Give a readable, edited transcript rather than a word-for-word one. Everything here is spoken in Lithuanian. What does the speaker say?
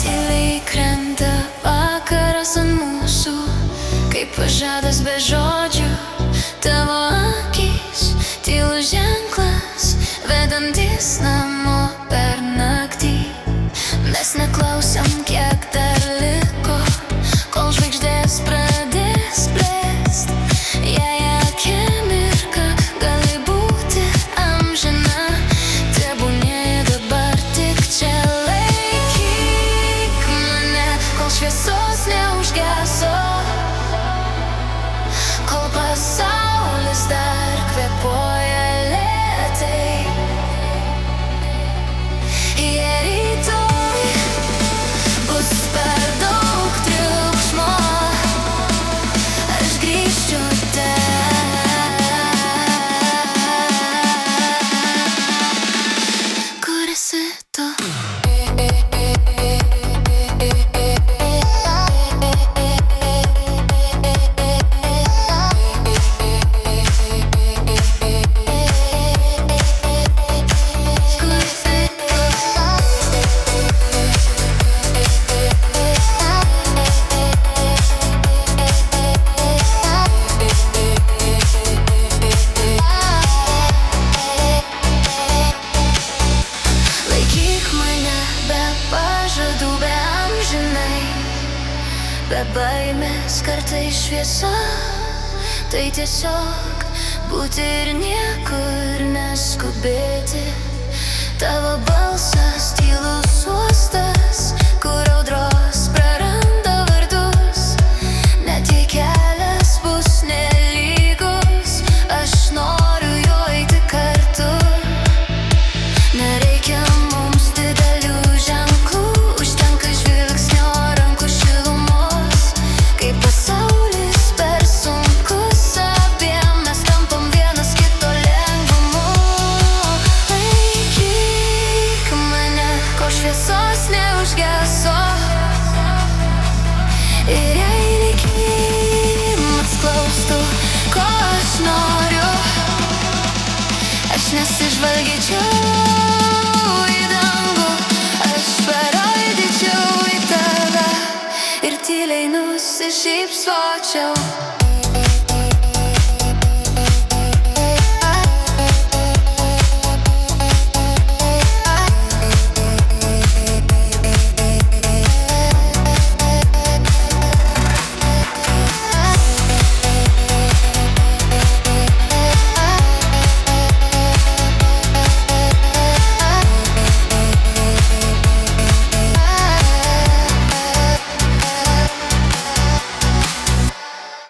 Tyliai krenta vakaras ant mūsų, kaip pažadas be žodžių. Tavo akys, tylus ženklas, vedantis namo per naktį. Mes neklausiam, kiek dar liko, kol žvaigždės pradės blėst. Jei akimirka gali būti amžina, tebūnie dabar tik čia. Laikyk mane, kol šviesos neužgeso, kol pasaulis dar kvėpuoja lėtai. Jei rytoj bus per daug triukšmo, aš grįšiu ten, kur esi tu. Be baimės kartais šviesa, tai tiesiog būti ir niekur neskubėti. Tavo balsas tylus uostas, kur audros praranda vardus. Net jei kelias bus nelygus, aš noriu juo eiti kartu. Nereikia mums didelių ženklų, užtenka žvilgsnio, rankų šilumos. Kai pasaulis per sunkus, abiem mes tampam vienas kito lengvumu. Laikyk mane, kol šviesos neužgeso, ir jei likimas klaustų, ko aš noriu, aš nesižvalgyčiau į dangų, aš parodyčiau į tave ir tyliai nusišypsočiau.